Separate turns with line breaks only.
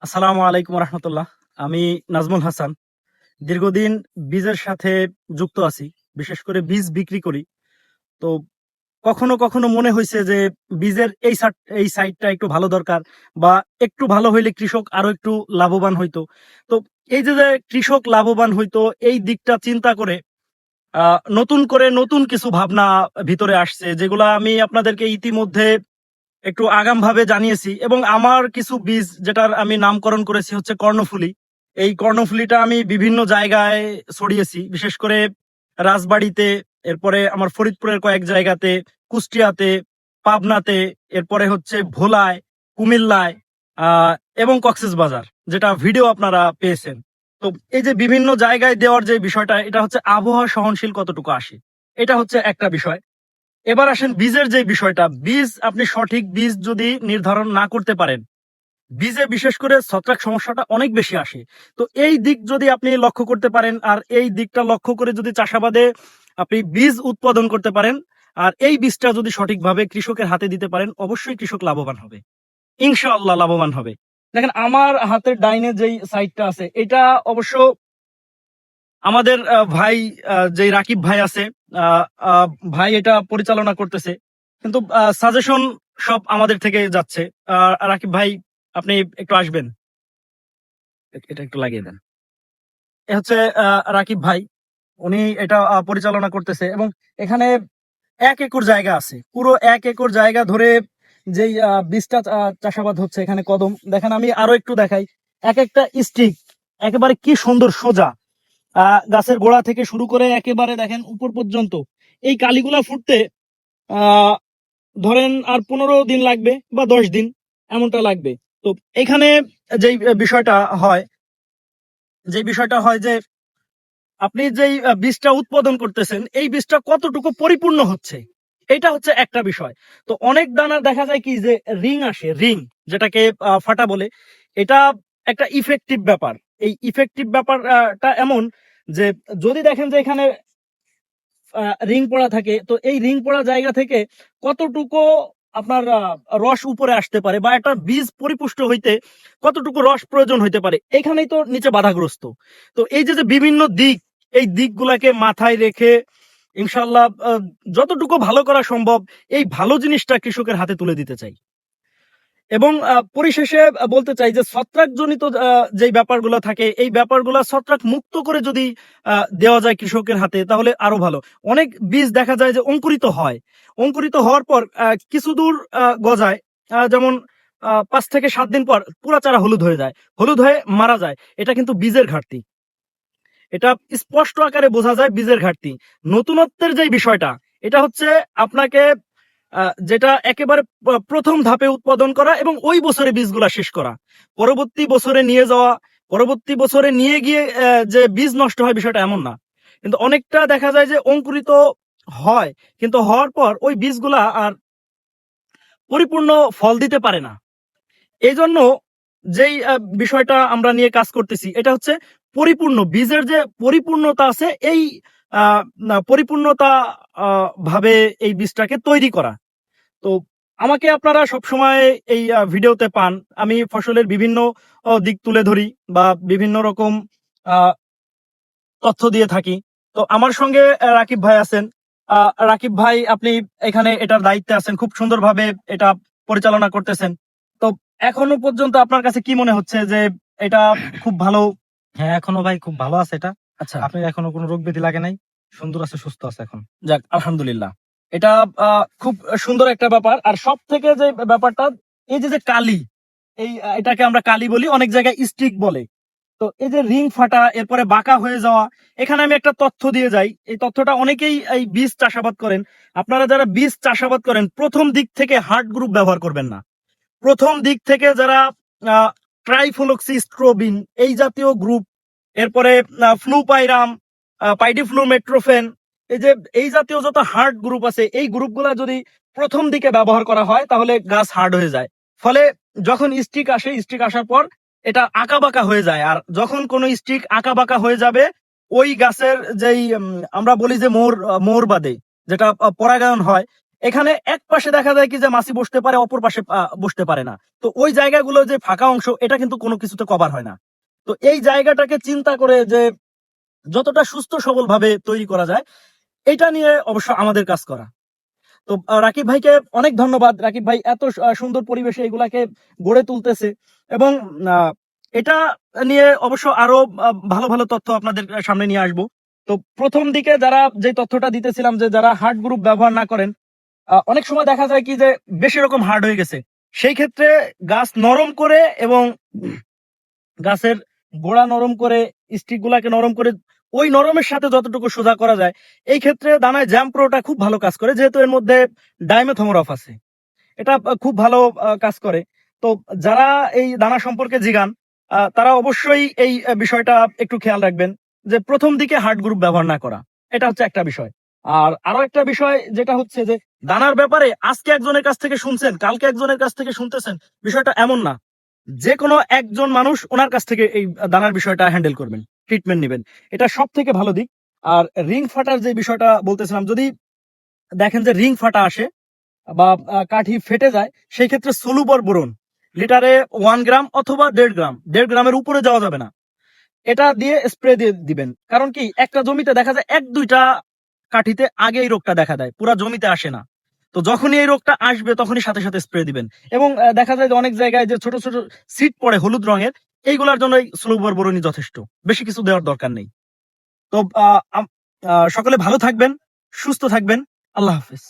আসসালামু আলাইকুম রহমতুল্লাহ। আমি নাজমুল হাসান। দীর্ঘদিন বীজের সাথে যুক্ত আছি, বিশেষ করে বীজ বিক্রি করি। তো কখনো কখনো মনে হয়েছে যে বীজের এই সাইডটা একটু ভালো দরকার, বা একটু ভালো হইলে কৃষক আরো একটু লাভবান হইতো। তো এই যে যে কৃষক লাভবান হইতো, এই দিকটা চিন্তা করে নতুন করে নতুন কিছু ভাবনা ভিতরে আসছে, যেগুলা আমি আপনাদেরকে ইতিমধ্যে একটু আগাম ভাবে জানিয়েছি। এবং আমার কিছু বীজ, যেটার আমি নামকরণ করেছি হচ্ছে কর্ণফুলী। এই কর্ণফুলীটা আমি বিভিন্ন জায়গায় ছড়িয়েছি, বিশেষ করে রাজবাড়িতে, এরপরে আমার ফরিদপুরের কয়েক জায়গাতে, কুষ্টিয়াতে, পাবনাতে, এরপরে হচ্ছে ভোলায়, কুমিল্লায়, এবং কক্সবাজার, যেটা ভিডিও আপনারা পেয়েছেন। তো এই যে বিভিন্ন জায়গায় দেওয়ার যে বিষয়টা, এটা হচ্ছে আবহাওয়া সহনশীল কতটুকু আসে, এটা হচ্ছে একটা বিষয়। এবার আসেন বীজের যে বিষয়টা। বীজ, আপনি সঠিক বীজ যদি নির্ধারণ না করতে পারেন, বীজে বিশেষ করে ছত্রাক সমস্যাটা অনেক বেশি আসে। তো এই দিক যদি আপনি লক্ষ্য করতে পারেন, আর এই দিকটা লক্ষ্য করে যদি চাষাবাদে আপনি বীজ উৎপাদন করতে পারেন, আর এই বীজটা যদি সঠিকভাবে কৃষকের হাতে দিতে পারেন, অবশ্যই কৃষক লাভবান হবে, ইনশাআল্লাহ লাভবান হবে। দেখেন আমার হাতের ডাইনে যেই সাইডটা আছে, এটা অবশ্য আমাদের ভাই, যে রাকিব ভাই আছে, আহ, আহ, ভাই এটা পরিচালনা করতেছে, কিন্তু সাজেশন সব আমাদের থেকে যাচ্ছে। রাকিব ভাই, আপনি একটু আসবেন, এটা একটু লাগিয়ে দেন। এ হচ্ছে রাকিব ভাই, উনি এটা পরিচালনা করতেছে। এবং এখানে 1 একর জায়গা আছে, পুরো 1 একর জায়গা ধরে যেই বীজটা চাষাবাদ হচ্ছে, এখানে কদম দেখেন, আমি আরো একটু দেখাই। এক একটা স্টিক একেবারে কি সুন্দর সোজা, গাছের গোড়া থেকে শুরু করে একেবারে দেখেন উপর পর্যন্ত। এই কালিগুলা ফুটতে আহ ধরেন আর 15 দিন লাগবে, বা 10 দিন, এমনটা লাগবে। তো এখানে যেই বিষয়টা হয়, যে আপনি যেই বীজটা উৎপাদন করতেছেন, এই বীজটা কতটুকু পরিপূর্ণ হচ্ছে, এটা হচ্ছে একটা বিষয়। তো অনেক দানা দেখা যায় কি, যে রিং আসে, রিং, যেটাকে ফাটা বলে। এটা একটা ইফেক্টিভ ব্যাপার। এই ইফেক্টিভ ব্যাপারটা এমন যে, যদি দেখেন যে এখানে রিং পড়া থাকে, তো এই রিং পড়া জায়গা থেকে কতটুকু আপনার রস উপরে আসতে পারে, বা একটা বীজ পরিপুষ্ট হইতে কতটুকু রস প্রয়োজন হইতে পারে, এখানেই তো নিচে বাধাগ্রস্ত। তো এই যে যে বিভিন্ন দিক, এই দিকগুলাকে মাথায় রেখে ইনশাল্লাহ যতটুকু ভালো করা সম্ভব, এই ভালো জিনিসটা কৃষকের হাতে তুলে দিতে চাই। এবং পরিশেষে বলতে চাই যে ছত্রাকজনিত যে ব্যাপারগুলো থাকে, এই ব্যাপারগুলো ছত্রাক মুক্ত করে যদি দেওয়া যায় কৃষকের হাতে, তাহলে আরো ভালো। অনেক বীজ দেখা যায় যে অঙ্কুরিত হয়, অঙ্কুরিত হওয়ার পর কিছু দূর গজায়, যেমন 5 থেকে 7 দিন পর পুরা চারা হলুদ হয়ে যায়, হলুদ হয়ে মারা যায়। এটা কিন্তু বীজের ঘাটতি, এটা স্পষ্ট আকারে বোঝা যায় বীজের ঘাটতি। নতুনত্বের যে বিষয়টা, এটা হচ্ছে আপনাকে যেটা একেবারে প্রথম ধাপে উৎপাদন করা, এবং ওই বছরে বীজগুলা শেষ করা, পরবর্তী বছরে নিয়ে যাওয়া, পরবর্তী বছরে নিয়ে গিয়ে যে বীজ নষ্ট হয়, বিষয়টা এমন না। কিন্তু অনেকটা দেখা যায় যে অঙ্কুরিত হয়, কিন্তু হওয়ার পর ওই বীজগুলা আর পরিপূর্ণ ফল দিতে পারে না। এই জন্য যেই বিষয়টা আমরা নিয়ে কাজ করতেছি, এটা হচ্ছে পরিপূর্ণ বীজের যে পরিপূর্ণতা আছে, এই পরিপূর্ণতা ভাবে এই বীজটাকে তৈরি করা। তো আমাকে আপনারা সবসময় এই ভিডিওতে পান, আমি ফসলের বিভিন্ন দিক তুলে ধরি, বা বিভিন্ন রকম আহ, তথ্য দিয়ে থাকি। তো আমার সঙ্গে রাকিব ভাই আছেন। রাকিব ভাই, আপনি এখানে এটার দায়িত্বে আছেন, খুব সুন্দরভাবে এটা পরিচালনা করতেছেন। তো এখনো পর্যন্ত আপনার কাছে কি মনে হচ্ছে যে এটা খুব ভালো?
হ্যাঁ, এখনো ভাই খুব ভালো আছে এটা।
আচ্ছা,
আপনার এখনো কোনো রোগ ব্যাধি লাগে নাই, সুন্দর আছে, সুস্থ আছে এখন।
যাক আলহামদুলিল্লাহ। এটা খুব সুন্দর একটা ব্যাপার। আর সব থেকে যে ব্যাপারটা, এই যে যে কালি, এটাকে আমরা কালি বলি, অনেক জায়গায় স্টিক বলে। তো এই যে রিং ফাটা, এরপরে বাঁকা হয়ে যাওয়া, এখানে আমি একটা তথ্য দিয়ে যাই। এই তথ্যটা অনেকেই এই বীজ চাষাবাদ করেন, আপনারা যারা বীজ চাষাবাদ করেন, প্রথম দিক থেকে হার্ড গ্রুপ ব্যবহার করবেন না। প্রথম দিক থেকে যারা ট্রাইফ্লোক্সিস্ট্রোবিন এই জাতীয় গ্রুপ, এরপরে ফ্লুপাইরাম, পাইডিফ্লুমেট্রোফেন, এই যে এই জাতীয় যত হার্ড গ্রুপ আছে, এই গ্রুপগুলা যদি প্রথম দিকে ব্যবহার করা হয়, তাহলে গাছ হার্ড হয়ে যায়। ফলে যখন স্টিক আসে, স্টিক আসার পর এটা আঁকা বাঁকা হয়ে যায়। আর যখন কোনো স্টিক আঁকা বাঁকা হয়ে যাবে, ওই গাছের যেই আমরা বলি যে মোর বাদে, যেটা পরাগায়ন হয়, এখানে এক পাশে দেখা যায় কি যে মাছি বসতে পারে, অপর পাশে বসতে পারে না। তো ওই জায়গাগুলো যে ফাঁকা অংশ, এটা কিন্তু কোনো কিছুতে কভার হয় না। তো এই জায়গাটাকে চিন্তা করে যে যতটা সুস্থ সবল ভাবে তৈরি করা যায়, এটা নিয়ে অবশ্য আমাদের কাজ করা। তো রাকিব ভাইকে অনেক ধন্যবাদ। রাকিব ভাই এত সুন্দর পরিবেশে এগুলাকে গড়ে তুলতেছে, এবং এটা নিয়ে অবশ্য আরো ভালো ভালো তথ্য আপনাদের সামনে নিয়ে আসবো। তো প্রথম দিকে যারা যে তথ্যটা দিতেছিলাম যে যারা হার্ড গ্রুপ ব্যবহার না করেন, অনেক সময় দেখা যায় কি যে বেশি রকম হার্ড হয়ে গেছে, সেই ক্ষেত্রে গাছ নরম করে এবং গাছের গোড়া নরম করে, স্টিক গুলাকে নরম করে ওই নরমের সাথে যতটুকু সোজা করা যায়, এই ক্ষেত্রে দানায় জ্যাম প্রোটা খুব ভালো কাজ করে, যেহেতু এর মধ্যে ডাইমেথোমোরফ আছে। এটা খুব ভালো কাজ করে। তো যারা এই দানা সম্পর্কে জিগান, তারা অবশ্যই এই বিষয়টা একটু খেয়াল রাখবেন যে প্রথম দিকে হার্ড গ্রুপ ব্যবহার না করা। এটা হচ্ছে একটা বিষয়। আর আরো একটা বিষয় যেটা হচ্ছে যে দানার ব্যাপারে আজকে একজনের কাছ থেকে শুনছেন, কালকে একজনের কাছ থেকে শুনতেছেন, বিষয়টা এমন না। যে কোনো একজন মানুষ ওনার কাছ থেকে এই দানার বিষয়টা হ্যান্ডেল করবেন, ট্রিটমেন্ট নেবেন, এটা সব থেকে ভালো দিক। আর রিং ফাটার যে বিষয়টা বলতেছিলাম, যদি দেখেন যে রিং ফাটা আসে বা কাঠি ফেটে যায়, সেই ক্ষেত্রে সলুবর বোরন লিটারে 1 গ্রাম অথবা 1.5 গ্রাম, 1.5 গ্রামের উপরে যাওয়া যাবে না, এটা দিয়ে স্প্রে দিয়ে দিবেন। কারণ কি, একটা জমিতে দেখা যায় 1-2টা কাঠিতে আগে এই রোগটা দেখা দেয়, পুরা জমিতে আসে না। তো যখনই এই রোগটা আসবে তখনই সাথে সাথে স্প্রে দিবেন। এবং দেখা যায় যে অনেক জায়গায় যে ছোট ছোট সিট পড়ে হলুদ রঙের, এইগুলোর জন্য এই সলুবর বোরনই যথেষ্ট, বেশি কিছু দেওয়ার দরকার নেই। তো সকলে ভালো থাকবেন, সুস্থ থাকবেন। আল্লাহ হাফেজ।